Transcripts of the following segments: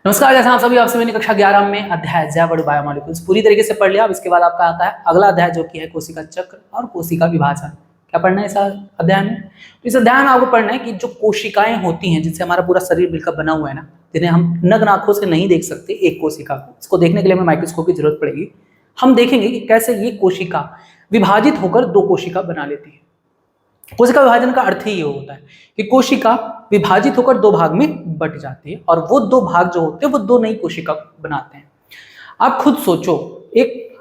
नमस्कार, जैसा आप सभी आपसे मैंने कक्षा 11 में अध्याय जैव बायोमॉलिक्यूल्स पूरी तरीके से पढ़ लिया। अब इसके बाद आपका आता है अगला अध्याय जो कि है कोशिका चक्र और कोशिका विभाजन। क्या पढ़ना है इस अध्याय में? तो इस अध्याय में आपको पढ़ना है कि जो कोशिकाएं होती हैं जिनसे हमारा पूरा शरीर मिलकर बना हुआ है ना, जिन्हें हम नग्न आंखों से नहीं देख सकते, एक कोशिका को, इसको देखने के लिए हमें माइक्रोस्कोप की जरूरत पड़ेगी। हम देखेंगे कि कैसे ये कोशिका विभाजित होकर दो कोशिका बना लेती है। कोशिका विभाजन का अर्थ ही ये होता है कि कोशिका विभाजित होकर दो भाग में बट जाती है और वो दो भाग जो होते हैं वो दो नई कोशिका बनाते हैं। आप खुद सोचो,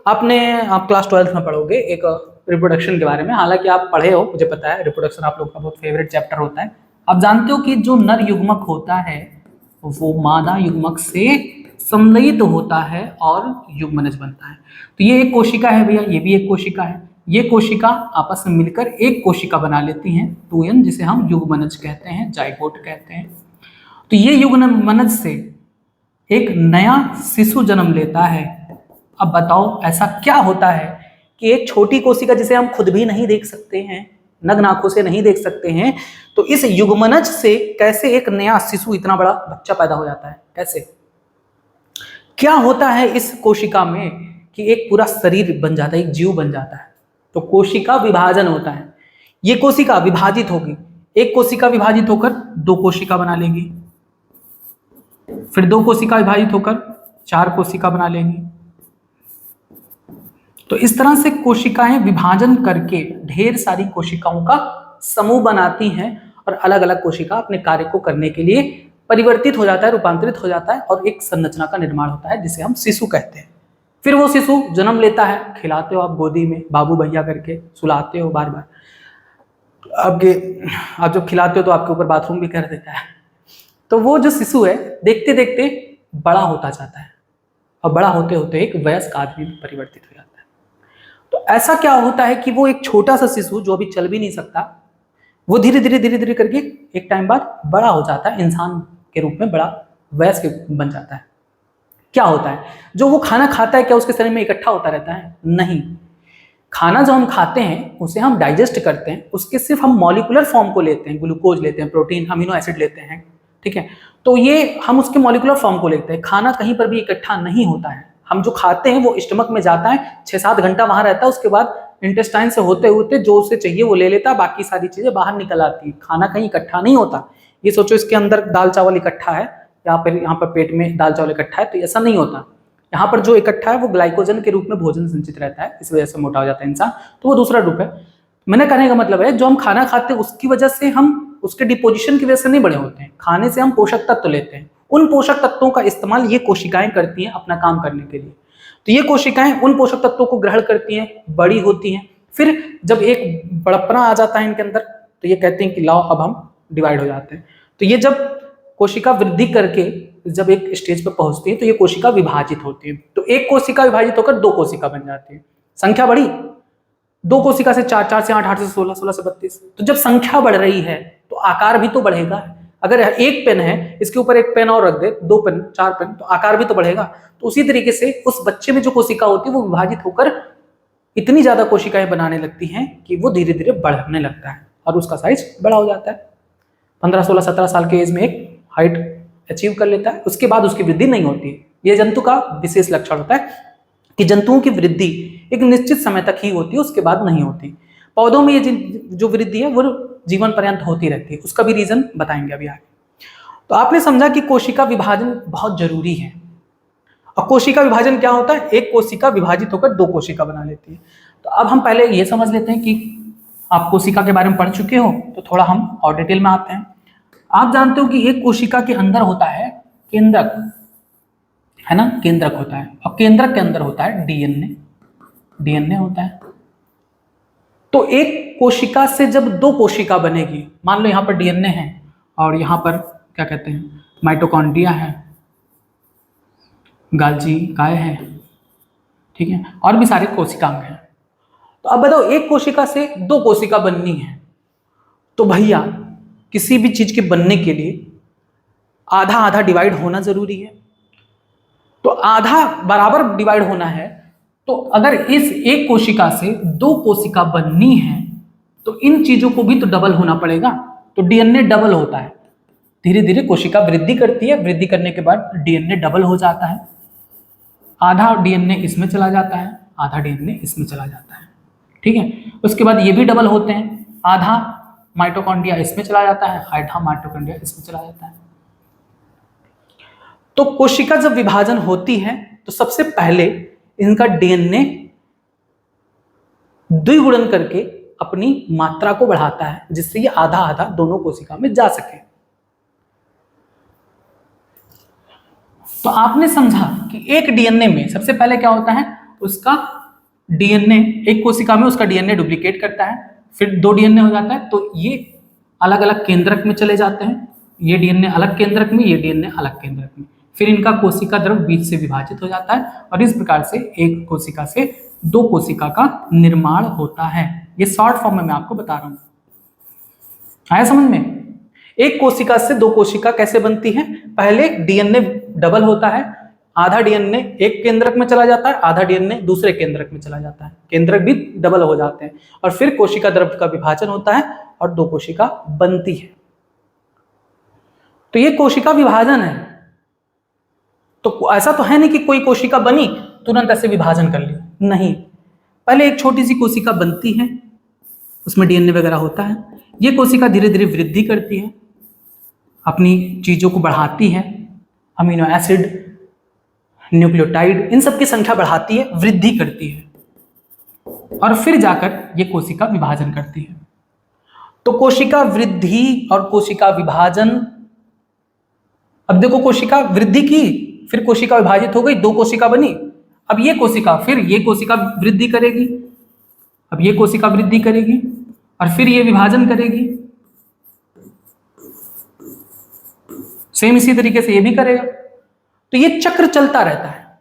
आप क्लास 12th में पढ़ोगे एक रिप्रोडक्शन के बारे में, हालांकि आप पढ़े हो, मुझे पता है रिप्रोडक्शन आप लोग का बहुत फेवरेट चैप्टर होता है। आप जानते हो कि जो नर युग्मक होता है वो मादा युग्मक से सम्मिलित होता है और युग्मनज बनता है। तो ये एक कोशिका है भैया, ये भी एक कोशिका है। ये कोशिका आपस में मिलकर एक कोशिका बना लेती हैं 2n, जिसे हम युग्मनज कहते हैं, जाइगोट कहते हैं। तो ये युग्मनज से एक नया शिशु जन्म लेता है। अब बताओ ऐसा क्या होता है कि एक छोटी कोशिका जिसे हम खुद भी नहीं देख सकते हैं, नग्न आंखों से नहीं देख सकते हैं, तो इस युग्मनज से कैसे एक नया शिशु, इतना बड़ा बच्चा पैदा हो जाता है? कैसे, क्या होता है इस कोशिका में कि एक पूरा शरीर बन जाता है, एक जीव बन जाता है? तो कोशिका विभाजन होता है। ये कोशिका विभाजित होगी, एक कोशिका विभाजित होकर दो कोशिका बना लेगी, फिर दो कोशिका विभाजित होकर चार कोशिका बना लेंगी। तो इस तरह से कोशिकाएं विभाजन करके ढेर सारी कोशिकाओं का समूह बनाती हैं और अलग अलग कोशिका अपने कार्य को करने के लिए परिवर्तित हो जाता है, रूपांतरित हो जाता है और एक संरचना का निर्माण होता है जिसे हम शिशु कहते हैं। फिर वो शिशु जन्म लेता है, खिलाते हो आप गोदी में, बाबू भैया करके सुलाते हो बार बार। आप जब खिलाते हो तो आपके ऊपर बाथरूम भी कर देता है। तो वो जो शिशु है देखते देखते बड़ा होता जाता है और बड़ा होते होते एक वयस्क आदमी में परिवर्तित हो जाता है। तो ऐसा क्या होता है कि वो एक छोटा सा शिशु जो अभी चल भी नहीं सकता, वो धीरे धीरे करके एक टाइम बाद बड़ा हो जाता है, इंसान के रूप में बड़ा वयस्क बन जाता है। क्या होता है? जो वो खाना खाता है क्या उसके शरीर में इकट्ठा होता रहता है? नहीं। खाना जो हम खाते हैं उसे हम डाइजेस्ट करते हैं, उसके सिर्फ हम मॉलिक्यूलर फॉर्म को लेते हैं, ग्लूकोज लेते हैं, प्रोटीन, अमीनो एसिड लेते हैं, ठीक है। तो ये हम उसके मॉलिक्यूलर फॉर्म को लेते हैं। खाना कहीं पर भी इकट्ठा नहीं होता है। हम जो खाते हैं वो स्टमक में जाता है, 6-7 घंटा वहां रहता है, उसके बाद इंटेस्टाइन से होते होते जो उसे चाहिए वो ले लेता है, बाकी सारी चीजें बाहर निकल आती है। खाना कहीं इकट्ठा नहीं होता। ये सोचो इसके अंदर दाल चावल इकट्ठा है, यहाँ पर पेट में दाल चावल इकट्ठा है, तो ऐसा नहीं होता। यहाँ पर जो इकट्ठा है वो ग्लाइकोजन के रूप में भोजन संचित रहता है, इस वजह से मोटा हो जाता है इंसान, तो वो दूसरा रूप है। मैंने कहने का मतलब है जो हम खाना खाते हैं उसकी वजह से, हम उसके डिपोजिशन की वजह से नहीं बड़े होते हैं। खाने से हम पोषक तत्व लेते हैं, उन पोषक तत्वों का इस्तेमाल ये कोशिकाएं करती हैं अपना काम करने के लिए। तो ये कोशिकाएं उन पोषक तत्वों को ग्रहण करती हैं, बड़ी होती हैं, फिर जब एक बड़प्पना आ जाता है इनके अंदर तो ये कहते हैं कि लाओ अब हम डिवाइड हो जाते हैं। तो ये जब कोशिका वृद्धि करके जब एक स्टेज पर पहुंचती है तो ये कोशिका विभाजित होती है। तो एक कोशिका विभाजित होकर दो कोशिका बन जाती है। संख्या बढ़ी, दो कोशिका से 4, 4 से 8, 8 से 16, 16 से 32। तो जब संख्या बढ़ रही है तो आकार भी तो बढ़ेगा। अगर एक पेन है, इसके ऊपर एक पेन और रख दे, 2 पेन, 4 पेन, तो आकार भी तो बढ़ेगा। तो उसी तरीके से उस बच्चे में जो कोशिका होती है वो विभाजित होकर इतनी ज्यादा कोशिकाएं बनाने लगती हैं कि वो धीरे धीरे बढ़ने लगता है और उसका साइज बड़ा हो जाता है। 15, 16, 17 साल के एज में एक हाइट अचीव कर लेता है, उसके बाद उसकी वृद्धि नहीं होती है। यह जंतु का विशेष लक्षण होता है कि जंतुओं की वृद्धि एक निश्चित समय तक ही होती है, उसके बाद नहीं होती। पौधों में ये जो वृद्धि है वो जीवन पर्यंत होती रहती है, उसका भी रीजन बताएंगे अभी आगे। तो आपने समझा कि कोशिका विभाजन बहुत जरूरी है। और कोशिका विभाजन क्या होता है? एक कोशिका विभाजित होकर दो कोशिका बना लेती है। तो अब हम पहले ये समझ लेते हैं कि आप कोशिका के बारे में पढ़ चुके हो, तो थोड़ा हम और डिटेल में आते हैं। आप जानते हो कि एक कोशिका के अंदर होता है केंद्रक, है ना, केंद्रक होता है, और केंद्रक के अंदर होता है डीएनए होता है। तो एक कोशिका से जब दो कोशिका बनेगी, मान लो यहां पर डीएनए है और यहां पर क्या कहते हैं, माइटोकॉन्ड्रिया है, गाल्जी काय है, ठीक है, और भी सारे कोशिकांग हैं। तो अब बताओ एक कोशिका से दो कोशिका बननी है तो भैया किसी भी चीज के बनने के लिए आधा आधा डिवाइड होना जरूरी है। तो आधा बराबर डिवाइड होना है, तो अगर इस एक कोशिका से दो कोशिका बननी है तो इन चीजों को भी तो डबल होना पड़ेगा। तो डीएनए डबल होता है, धीरे धीरे कोशिका वृद्धि करती है, वृद्धि करने के बाद डीएनए डबल हो जाता है, आधा डीएनए इसमें चला जाता है, आधा डीएनए इसमें चला जाता है, ठीक है। उसके बाद ये भी डबल होते हैं, आधा माइटोकॉन्ड्रिया इसमें चला जाता है, आधा माइटोकॉन्ड्रिया इसमें चला जाता है। तो कोशिका जब विभाजन होती है तो सबसे पहले इनका डीएनए द्विगुणन करके अपनी मात्रा को बढ़ाता है, जिससे ये आधा आधा दोनों कोशिका में जा सके। तो आपने समझा कि एक डीएनए में सबसे पहले क्या होता है, उसका डीएनए एक कोशिका में उसका डीएनए डुप्लीकेट करता है, फिर 2 डीएनए हो जाता है, तो ये अलग अलग केंद्रक में चले जाते हैं, ये डीएनए अलग केंद्रक में, ये डीएनए अलग केंद्रक में, फिर इनका कोशिका द्रव बीच से विभाजित हो जाता है और इस प्रकार से एक कोशिका से 2 कोशिका का निर्माण होता है। ये शॉर्ट फॉर्म में मैं आपको बता रहा हूं, आया समझ में? एक कोशिका से 2 कोशिका कैसे बनती है? पहले डीएनए डबल होता है, आधा डीएनए एक केंद्रक में चला जाता है, आधा डीएनए दूसरे केंद्रक में चला जाता है, केंद्रक भी डबल हो जाते हैं और फिर कोशिका द्रव का विभाजन होता है और 2 कोशिका बनती है। तो ये कोशिका विभाजन है। तो ऐसा तो है नहीं कि कोई कोशिका बनी तुरंत ऐसे विभाजन कर ली, नहीं, पहले एक छोटी सी कोशिका बनती है, उसमें डीएनए वगैरह होता है, ये कोशिका धीरे धीरे वृद्धि करती है, अपनी चीजों को बढ़ाती है, अमीनो एसिड, न्यूक्लियोटाइड, इन सब की संख्या बढ़ाती है, वृद्धि करती है और फिर जाकर ये कोशिका विभाजन करती है। तो कोशिका वृद्धि और कोशिका विभाजन, अब देखो कोशिका वृद्धि की, फिर कोशिका विभाजित हो गई, 2 कोशिका बनी, अब ये कोशिका, फिर ये कोशिका वृद्धि करेगी, अब ये कोशिका वृद्धि करेगी और फिर ये विभाजन करेगी, सेम इसी तरीके से ये भी करेगा। तो ये चक्र चलता रहता है,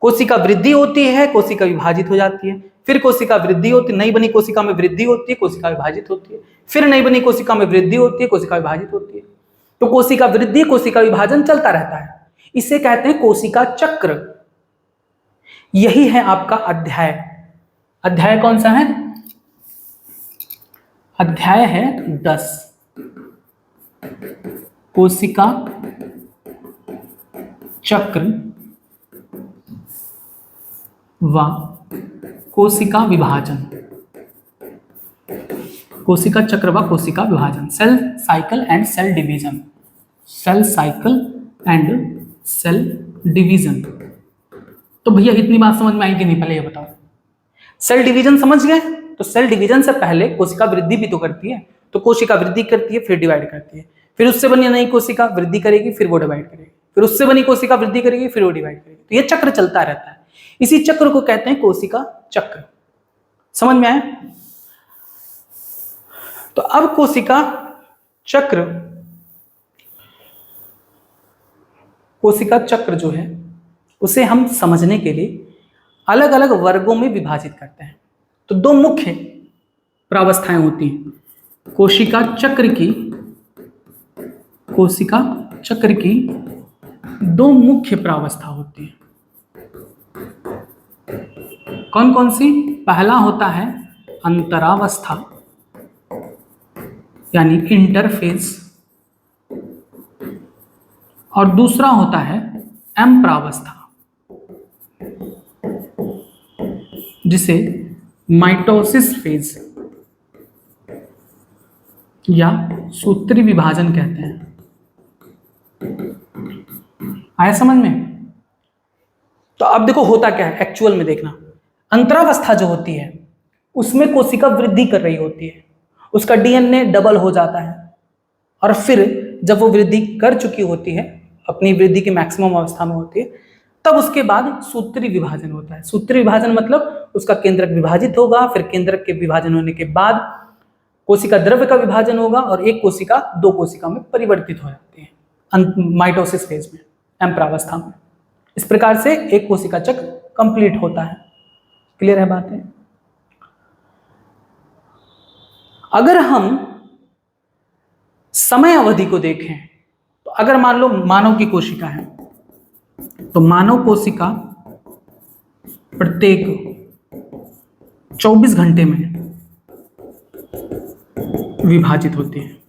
कोशिका वृद्धि होती है, कोशिका विभाजित हो जाती है, फिर कोशिका वृद्धि होती है, नई बनी कोशिका में वृद्धि होती है, कोशिका विभाजित होती है, फिर नई बनी कोशिका में वृद्धि होती है, कोशिका विभाजित होती है। तो कोशिका वृद्धि कोशिका विभाजन चलता रहता है, इसे कहते हैं कोशिका चक्र। यही है आपका अध्याय। अध्याय कौन सा है? अध्याय है 10, कोशिका चक्र व कोशिका विभाजन। कोशिका चक्र व कोशिका विभाजन, cell cycle and cell division, cell cycle and cell division. तो भैया इतनी बात समझ में आई कि नहीं, पहले ये बताओ। सेल डिवीजन समझ गए? तो सेल डिवीजन से पहले कोशिका वृद्धि भी तो करती है, तो कोशिका वृद्धि करती है, फिर डिवाइड करती है, फिर उससे बनी नई कोशिका वृद्धि करेगी, फिर वो डिवाइड करेगी, फिर उससे बनी कोशिका वृद्धि करेगी, फिर वो डिवाइड करेगी। तो ये चक्र चलता रहता है, इसी चक्र को कहते हैं कोशिका चक्र। समझ में आया? तो अब कोशिका चक्र, कोशिका चक्र जो है उसे हम समझने के लिए अलग अलग वर्गों में विभाजित करते हैं। तो 2 मुख्य प्रावस्थाएं होती हैं, कोशिका चक्र की 2 मुख्य प्रावस्था होती है। कौन कौन सी? पहला होता है अंतरावस्था यानी इंटरफेज, और दूसरा होता है एम्प्रावस्था, जिसे माइटोसिस फेज या सूत्री विभाजन कहते हैं। आया समझ में? तो अब देखो होता क्या है एक्चुअल में, देखना। अंतरावस्था जो होती है उसमें कोशिका वृद्धि कर रही होती है, उसका डीएनए डबल हो जाता है और फिर जब वो वृद्धि कर चुकी होती है, अपनी वृद्धि की मैक्सिमम अवस्था में होती है, तब उसके बाद सूत्री विभाजन होता है। सूत्री विभाजन मतलब उसका केंद्रक विभाजित होगा, फिर केंद्रक के विभाजन होने के बाद कोशिका द्रव्य का विभाजन होगा और एक कोशिका 2 कोशिका में परिवर्तित हो जाती है माइटोसिस फेज में, एम्प्रावस्था में। इस प्रकार से एक कोशिका चक्र कंप्लीट होता है। क्लियर है बातें? अगर हम समय अवधि को देखें तो अगर मान लो मानव की कोशिका है, तो मानव कोशिका प्रत्येक 24 घंटे में विभाजित होती है।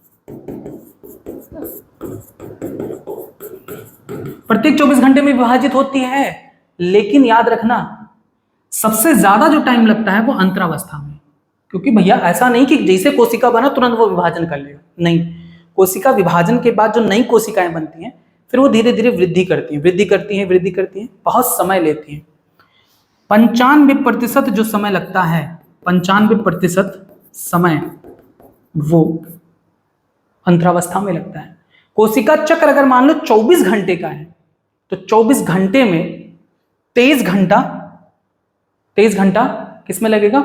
प्रत्येक 24 घंटे में विभाजित होती है, लेकिन याद रखना सबसे ज्यादा जो टाइम लगता है वो अंतरावस्था में, क्योंकि भैया ऐसा नहीं कि जैसे कोशिका बना तुरंत वो विभाजन कर लेगा, नहीं, कोशिका विभाजन के बाद जो नई कोशिकाएं बनती हैं फिर वो धीरे धीरे वृद्धि करती हैं, बहुत समय लेती हैं। 95% जो समय लगता है, 95% समय वो अंतरावस्था में लगता है। कोशिका चक्र अगर मान लो 24 घंटे का है तो 24 घंटे में 23 घंटा किसमें लगेगा?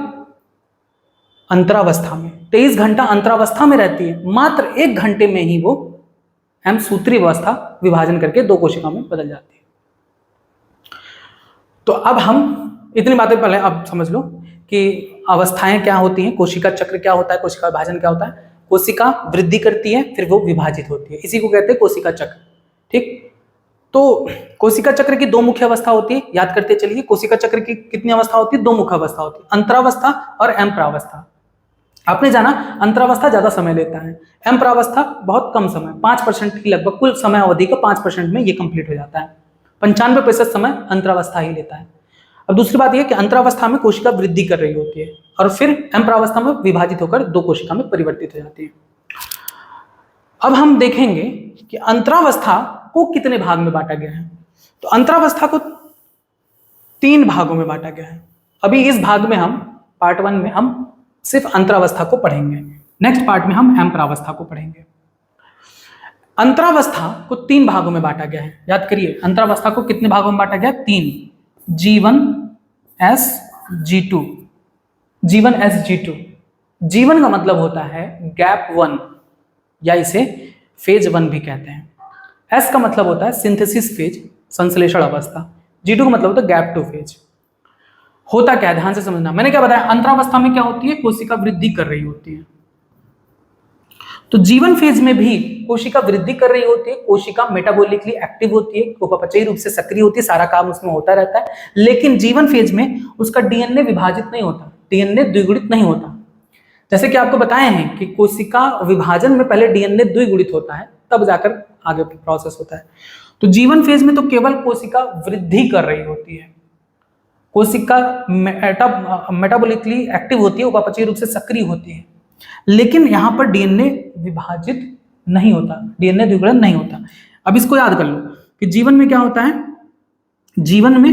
अंतरावस्था में। 23 घंटा अंतरावस्था में रहती है, मात्र 1 घंटे में ही वो एम सूत्री अवस्था विभाजन करके 2 कोशिका में बदल जाती है। तो अब हम इतनी बातें पहले अब समझ लो कि अवस्थाएं क्या होती हैं, कोशिका चक्र क्या होता है, कोशिका विभाजन क्या होता है। कोशिका वृद्धि करती है फिर वो विभाजित होती है, इसी को कहते हैं कोशिका चक्र। ठीक, तो कोशिका चक्र की 2 मुख्य अवस्था होती है, याद करते चलिए। कोशिका चक्र की कितनी अवस्था होती है? 2 मुख्य अवस्था होती है, अंतरावस्था और एम्प्रावस्था। आपने जाना अंतरावस्था ज्यादा समय लेता है, एम्प्रावस्था बहुत कम समय, 5% की लगभग कुल समय अवधि का 5% में ये कंप्लीट हो जाता है। 95% समय अंतरावस्था ही लेता है। अब दूसरी बात यह कि अंतरावस्था में कोशिका वृद्धि कर रही होती है और फिर एम्प्रावस्था में विभाजित होकर 2 कोशिका में परिवर्तित हो जाती है। अब हम देखेंगे कि अंतरावस्था को कितने भाग में बांटा गया है। तो अंतरावस्था को 3 भागों में बांटा गया है। अभी इस भाग में हम पार्ट 1 में हम सिर्फ अंतरावस्था को पढ़ेंगे, नेक्स्ट पार्ट में हम एम्प्रावस्था को पढ़ेंगे। अंतरावस्था को 3 भागों में बांटा गया है, याद करिए। अंतरावस्था को कितने भागों में बांटा गया? 3, G1 S G2। G1 S G2, G1 का मतलब होता है गैप 1 या इसे फेज 1 भी कहते हैं। S का मतलब होता है सिंथेसिस फेज, संश्लेषण अवस्था। G2 का मतलब होता है गैप 2 फेज। होता क्या है, ध्यान से समझना। मैंने क्या बताया, अंतरावस्था में क्या होती है? कोशिका वृद्धि कर रही होती है। तो G1 फेज में भी कोशिका वृद्धि कर रही होती है, कोशिका मेटाबॉलिकली एक्टिव होती है, उपापचयी रूप से सक्रिय होती है, सारा काम उसमें होता रहता है। लेकिन G1 फेज में उसका डीएनए विभाजित नहीं होता, डीएनए द्विगुणित नहीं होता। जैसे कि आपको बताए हैं कि कोशिका विभाजन में पहले डीएनए द्विगुणित होता है, तब जाकर आगे प्रोसेस होता है। तो G1 फेज में तो केवल कोशिका वृद्धि कर रही होती है, कोशिका मेटाबॉलिकली एक्टिव होती है, उपापचयी रूप से सक्रिय होती है, लेकिन यहां पर डीएनए विभाजित नहीं होता, डीएनए द्विगुणन नहीं होता। अब इसको याद कर लो कि जीवन में क्या होता है। जीवन में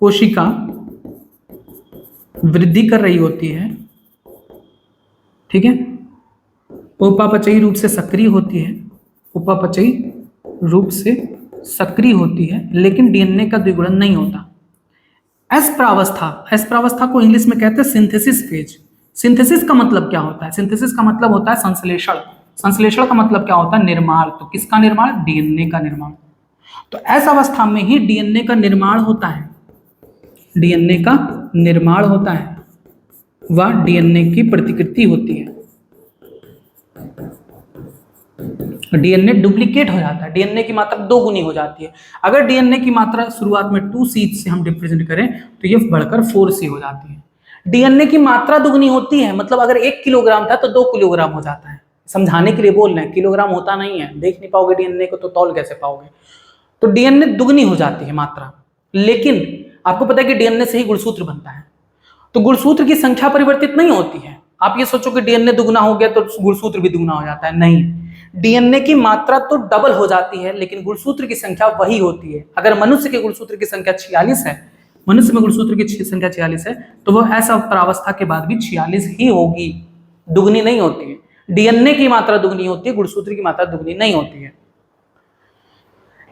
कोशिका वृद्धि कर रही होती है, ठीक है, उपापचयी रूप से सक्रिय होती है, उपापचयी रूप से सक्रिय होती है, लेकिन डीएनए का द्विगुणन नहीं होता। एस प्रावस्था को इंग्लिश में कहते हैं सिंथेसिस फेज। सिंथेसिस का मतलब क्या होता है? सिंथेसिस का मतलब होता है संश्लेषण। संश्लेषण का मतलब क्या होता है? निर्माण। तो किसका निर्माण? डीएनए का निर्माण। तो एस अवस्था में ही डीएनए का निर्माण होता है, डीएनए का निर्माण होता है, वह डीएनए की प्रतिकृति होती है। डीएनए डुप्लीकेट हो जाता है, डीएनए की मात्रा 2 गुनी हो जाती है। अगर डीएनए की मात्रा शुरुआत में 2C से हम रिप्रेजेंट करें तो ये बढ़कर 4C हो जाती है। डीएनए की मात्रा दुगनी होती है, मतलब अगर 1 किलोग्राम था तो 2 किलोग्राम हो जाता है। समझाने के लिए बोल रहे हैं, किलोग्राम होता नहीं है, देख नहीं पाओगे डीएनए को तो तौल कैसे पाओगे। तो डीएनए दुगनी हो जाती है मात्रा, लेकिन आपको पता है कि डीएनए से ही गुणसूत्र बनता है, तो गुणसूत्र की संख्या परिवर्तित नहीं होती है। आप ये सोचो कि डीएनए दुगना हो गया तो गुणसूत्र भी दुगना हो जाता है, नहीं। डीएनए की मात्रा तो डबल हो जाती है, लेकिन गुणसूत्र की संख्या वही होती है। अगर मनुष्य के गुणसूत्र की संख्या 46 है, मनुष्य में गुणसूत्र की संख्या 46 है, तो वह ऐसा प्रावस्था के बाद भी 46 ही होगी, दुगनी नहीं होती है। डीएनए की मात्रा दुगनी होती है, गुणसूत्र की मात्रा दुगनी नहीं होती है।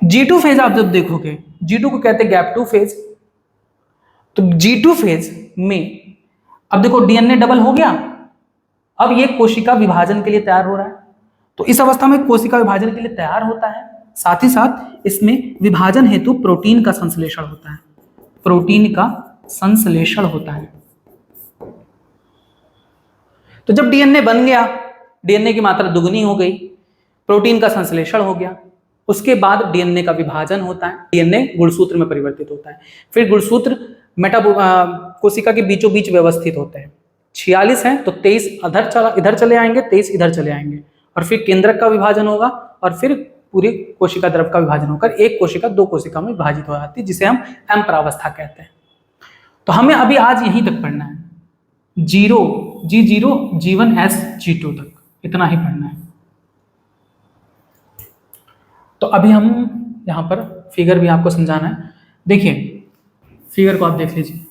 G2 फेज आप जब देखोगे, G2 को कहते हैं गैप 2 फेज। तो G2 फेज में अब देखो डीएनए डबल हो गया, अब ये कोशिका विभाजन के लिए तैयार हो रहा है। तो इस अवस्था में कोशिका विभाजन के लिए तैयार होता है, साथ ही साथ इसमें विभाजन हेतु प्रोटीन का संश्लेषण होता है, प्रोटीन का संश्लेषण होता है। तो जब डीएनए बन गया, डीएनए की मात्रा दुगनी हो गई, प्रोटीन का संश्लेषण हो गया, उसके बाद डीएनए का विभाजन होता है, डीएनए गुणसूत्र में परिवर्तित होता है। फिर गुणसूत्र कोशिका के बीचों बीच व्यवस्थित होते हैं। 46 हैं तो 23 इधर चले आएंगे, 23 इधर चले आएंगे, और फिर केंद्रक का विभाजन होगा, और फिर पूरे कोशिका द्रव का विभाजन होकर एक कोशिका दो कोशिका में विभाजित हो जाती है, जिसे हम एम प्रावस्था कहते हैं। तो हमें अभी आज यहीं तक पढ़ना है, G0 G1 S G2 तक, इतना ही पढ़ना है। तो अभी हम यहाँ पर फिगर भी आपको समझाना है। देखिए फिगर को आप देख लीजिए,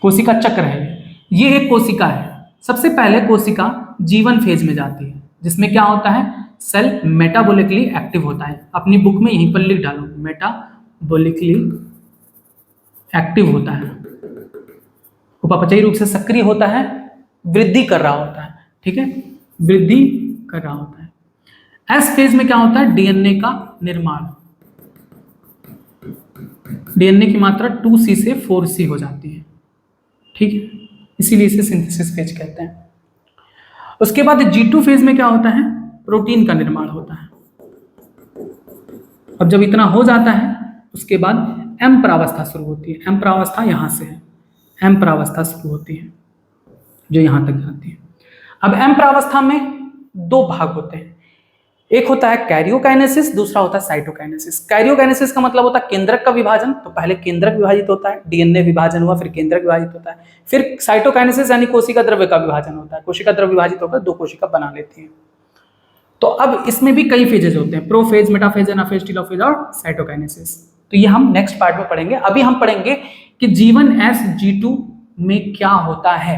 कोशिका चक्र है, ये एक कोशिका है। सबसे पहले कोशिका G1 फेज में जाती है, जिसमें क्या होता है, सेल मेटाबॉलिकली एक्टिव होता है। अपनी बुक में यहीं पर लिख डालो, मेटाबॉलिकली एक्टिव होता है, उपापचयी रूप से सक्रिय होता है, वृद्धि कर रहा होता है, ठीक है, वृद्धि कर रहा होता है। एस फेज में क्या होता है, डीएनए का निर्माण, डीएनए की मात्रा 2C से 4C हो जाती है, ठीक है, इसीलिए इसे सिंथेसिस फेज कहते हैं। उसके बाद G2 फेज में क्या होता है, प्रोटीन का निर्माण होता है। अब जब इतना हो जाता है, उसके बाद एम प्रावस्था शुरू होती है। एम प्रावस्था यहां से है, एम प्रावस्था शुरू होती है जो यहां तक जाती है। अब एम प्रावस्था में दो भाग होते हैं, एक होता है कैरियोकाइनेसिस, दूसरा होता है साइटोकाइनेसिस। कैरियोकाइनेसिस का मतलब होता है केंद्रक का विभाजन, तो पहले केंद्रक विभाजित होता है, डीएनए विभाजन हुआ, फिर केंद्रक विभाजित होता है। फिर साइटोकाइनेसिस यानी कोशिका द्रव्य का विभाजन होता है, कोशिका द्रव्य विभाजित होकर दो कोशिका बना लेती है। तो अब इसमें भी कई फेजेस होते हैं, प्रोफेज, मेटाफेज, एनाफेज, टेलोफेज और साइटोकाइनेसिस। तो ये हम नेक्स्ट पार्ट में पढ़ेंगे। अभी हम पढ़ेंगे कि G1 S G2 में क्या होता है।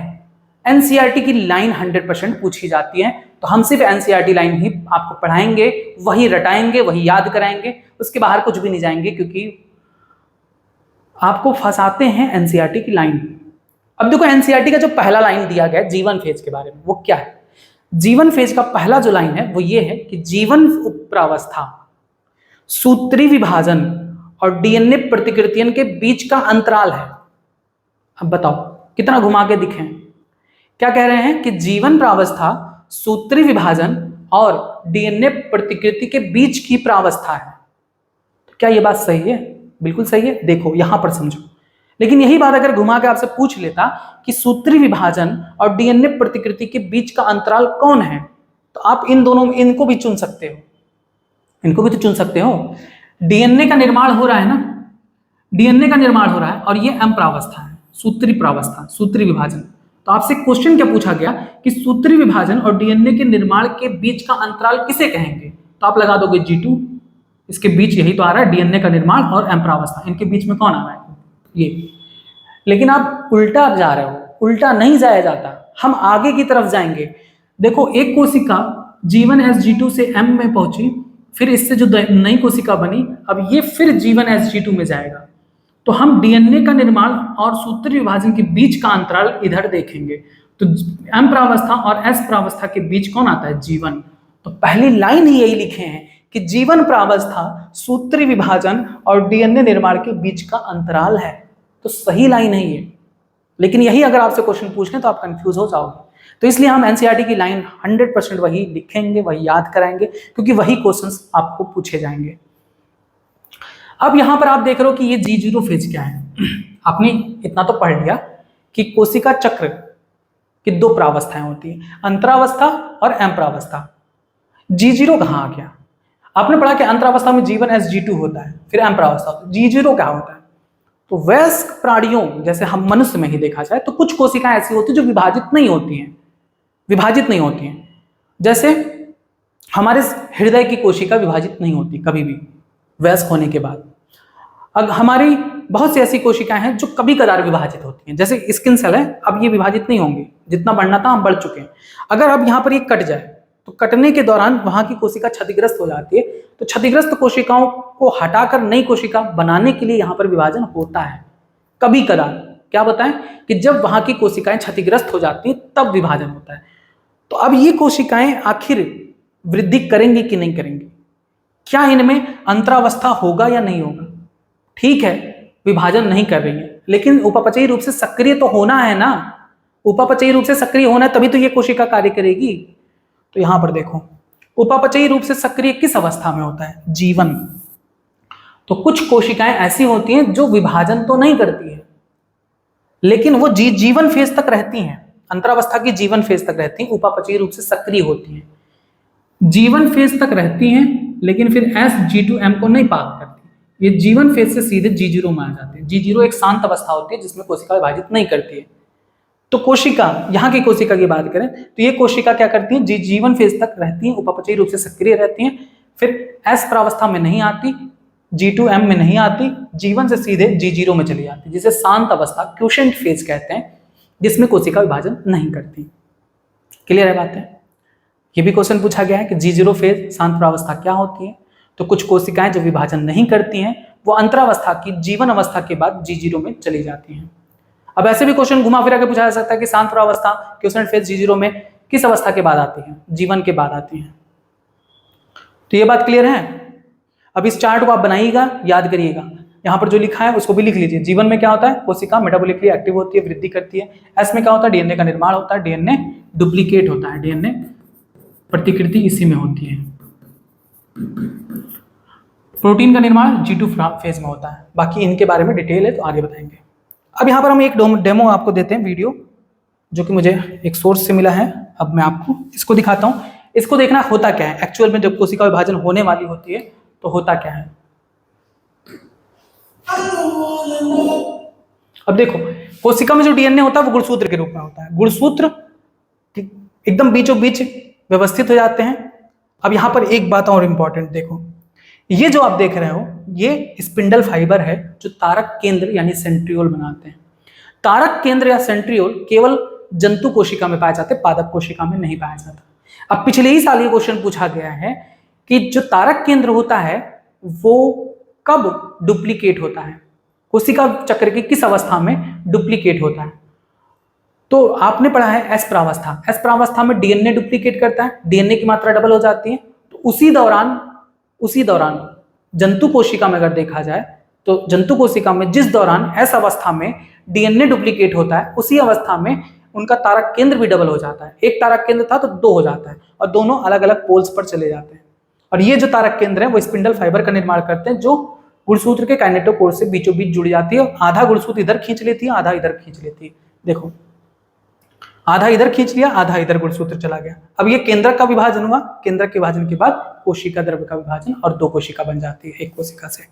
एनसीईआरटी की लाइन 100% पूछी जाती है, तो हम सिर्फ एनसीईआरटी लाइन ही आपको पढ़ाएंगे, वही रटाएंगे, वही याद कराएंगे, उसके बाहर कुछ भी नहीं जाएंगे, क्योंकि आपको फंसाते हैं एनसीईआरटी की लाइन। अब देखो एनसीईआरटी का जो पहला लाइन दिया गया G1 फेज के बारे में, वो क्या है। G1 फेज का पहला जो लाइन है वो ये है कि G1 प्रावस्था सूत्री विभाजन और डीएनए प्रतिकृतियन के बीच का अंतराल है। अब बताओ कितना घुमा के दिखें, क्या कह रहे हैं कि G1 प्रावस्था सूत्री विभाजन और डीएनए प्रतिकृति के बीच की प्रावस्था है। तो क्या ये बात सही है? बिल्कुल सही है। देखो यहां पर समझो, लेकिन यही बात अगर घुमा के आपसे पूछ लेता कि सूत्री विभाजन और डीएनए प्रतिकृति के बीच का अंतराल कौन है, तो आप इन दोनों में इनको भी चुन सकते हो, इनको भी तो चुन सकते हो। डीएनए का निर्माण हो रहा है ना, डीएनए का निर्माण हो रहा है और ये एम प्रावस्था है, सूत्री प्रावस्था, सूत्री विभाजन। तो आपसे क्वेश्चन क्या पूछा गया कि सूत्री विभाजन और डीएनए के निर्माण के बीच का अंतराल किसे कहेंगे, तो आप लगा दोगे G2, इसके बीच यही तो आ रहा है, डीएनए का निर्माण और एम प्रावस्था, इनके बीच में कौन आ रहा है, ये। लेकिन आप उल्टा जा रहे हो, उल्टा नहीं जाया जाता, हम आगे की तरफ जाएंगे। देखो एक कोशिका G1 S G2 से M में पहुंची, फिर इससे जो नई कोशिका बनी, अब ये फिर G1 S G2 में जाएगा। तो हम डीएनए का निर्माण और सूत्री विभाजन के बीच का अंतराल इधर देखेंगे, तो एम प्रावस्था और एस प्रावस्था के बीच कौन आता है, G1। तो पहली लाइन ही यही लिखे हैं कि G1 प्रावस्था सूत्री विभाजन और डीएनए निर्माण के बीच का अंतराल है, तो सही लाइन है ये। लेकिन यही अगर आपसे क्वेश्चन पूछ लें तो आप कंफ्यूज हो जाओगे, तो इसलिए हम एनसीईआरटी की लाइन 100% वही लिखेंगे, वही याद कराएंगे, क्योंकि वही क्वेश्चंस आपको पूछे जाएंगे। अब यहां पर आप देख रहे हो कि ये G0 फेज क्या है। आपने इतना तो पढ़ लिया कि कोशिका चक्र की दो प्रावस्थाएं होती हैं, अंतरावस्था और एम प्रावस्था। G0 कहां आ गया? आपने पढ़ा कि अंतरावस्था में G1 S G2 होता है, फिर एम प्रावस्था होता है, G0 क्या होता है? तो वयस्क प्राणियों जैसे हम मनुष्य में ही देखा जाए तो कुछ कोशिकाएं ऐसी होती हैं जो विभाजित नहीं होती हैं, विभाजित नहीं होती हैं। जैसे हमारे हृदय की कोशिका विभाजित नहीं होती कभी भी वयस्क होने के बाद। अब हमारी बहुत सी ऐसी कोशिकाएं हैं जो कभी कदार विभाजित होती हैं, जैसे स्किन सेल है, अब ये विभाजित नहीं होंगे, जितना बढ़ना था हम बढ़ चुके हैं। अगर अब यहाँ पर ये कट जाए तो कटने के दौरान वहां की कोशिका क्षतिग्रस्त हो जाती है, तो क्षतिग्रस्त कोशिकाओं को हटाकर नई कोशिका बनाने के लिए यहाँ पर विभाजन होता है कभी कदार। क्या बताएं कि जब वहां की कोशिकाएं क्षतिग्रस्त हो जाती हैं तब विभाजन होता है। तो अब ये कोशिकाएं आखिर वृद्धि करेंगी कि नहीं करेंगी, क्या इनमें अंतरावस्था होगा या नहीं होगा? ठीक है, विभाजन नहीं कर रही है, लेकिन उपापचयी रूप से सक्रिय तो होना है ना, उपापचयी रूप से सक्रिय होना है तभी तो ये कोशिका कार्य करेगी। तो यहां पर देखो उपापचयी रूप से सक्रिय किस अवस्था में होता है, G1। तो कुछ कोशिकाएं ऐसी होती हैं जो विभाजन तो नहीं करती है, लेकिन वो G1 फेज तक रहती हैं, अंतरावस्था की G1 फेज तक रहती हैं, उपापचयी रूप से सक्रिय होती हैं, G1 फेज तक रहती हैं लेकिन फिर S G2M को नहीं पार करती, ये G1 फेज से सीधे G0 में आ जाते हैं। G0 एक शांत अवस्था होती है जिसमें कोशिका विभाजित नहीं करती है। तो कोशिका, यहाँ की कोशिका की बात करें तो ये कोशिका क्या करती है, G1 फेज तक रहती है, उपापचयी रूप से सक्रिय रहती हैं, फिर S प्रावस्था में नहीं आती, G2M में नहीं आती, G1 से सीधे G0 में चली जाती, जिसे शांत अवस्था क्विसेंट फेज कहते हैं, जिसमें कोशिका विभाजन नहीं करती। क्लियर है बात है? ये भी क्वेश्चन पूछा गया है कि G0 फेज शांत प्रावस्था क्या होती है। तो कुछ कोशिकाएं जो विभाजन नहीं करती हैं वो अंतरावस्था की G1 अवस्था के बाद G0 में चली जाती हैं। अब ऐसे भी क्वेश्चन घुमा फिरा के पूछा जा सकता है कि शांत प्रावस्था क्विसेंट फेज G0 में किस अवस्था के बाद आती है, G1 के बाद आती है। तो ये बात क्लियर है? अब इस चार्ट को आप बनाइएगा, याद करिएगा, यहाँ पर जो लिखा है उसको भी लिख लीजिए। G1 में क्या होता है, कोशिका मेटाबॉलिकली एक्टिव होती है, वृद्धि करती है। S में क्या होता है, डीएनए का निर्माण होता है, डीएनए डुप्लीकेट होता है, डीएनए प्रतिकृति इसी में होती है। प्रोटीन का निर्माण G2 फेज में होता है। बाकी इनके बारे में डिटेल है तो आगे बताएंगे। अब यहाँ पर हम एक डेमो आपको देते हैं, वीडियो जो कि मुझे एक सोर्स से मिला है। अब मैं आपको इसको दिखाता हूँ, इसको देखना होता क्या है एक्चुअल में, जब कोशिका विभाजन होने वाली होती है तो होता क्या है। अब देखो, कोशिका में जो डीएनए होता है वो गुणसूत्र के रूप में होता है। गुणसूत्र एकदम बीचों बीच व्यवस्थित हो जाते हैं। अब यहाँ पर एक बात और इंपॉर्टेंट देखो, ये जो आप देख रहे हो ये स्पिंडल फाइबर है जो तारक केंद्र यानी सेंट्रियोल बनाते हैं। तारक केंद्र या सेंट्रियोल केवल जंतु कोशिका में पाए जाते हैं, पादप कोशिका में नहीं पाया जाता। अब पिछले ही साल ये क्वेश्चन पूछा गया है कि जो तारक केंद्र होता है वो कब डुप्लीकेट होता है, कोशिका चक्र की किस अवस्था में डुप्लीकेट होता है। तो आपने पढ़ा है एस प्रावस्था, एस प्रावस्था में डीएनए डुप्लीकेट करता है, डीएनए की मात्रा डबल हो जाती है। तो उसी दौरान जंतु कोशिका में अगर देखा जाए तो जंतु कोशिका में जिस दौरान एस अवस्था में डीएनए डुप्लीकेट होता है उसी अवस्था में उनका तारक केंद्र भी डबल हो जाता है। एक तारक केंद्र था तो दो हो जाता है और दोनों अलग अलग पोल्स पर चले जाते हैं। और ये जो तारक केंद्र है वो स्पिंडल फाइबर का निर्माण करते हैं जो गुणसूत्र के काइनेटोकोर से बीचों बीच जुड़ जाती है। आधा गुणसूत्र इधर खींच लेती है, आधा इधर खींच लेती है। देखो, आधा इधर खींच लिया, आधा इधर गुणसूत्र चला गया। अब ये केंद्रक का विभाजन हुआ, केंद्रक के विभाजन के बाद कोशिका द्रव्य का विभाजन और दो कोशिका बन जाती है एक कोशिका से।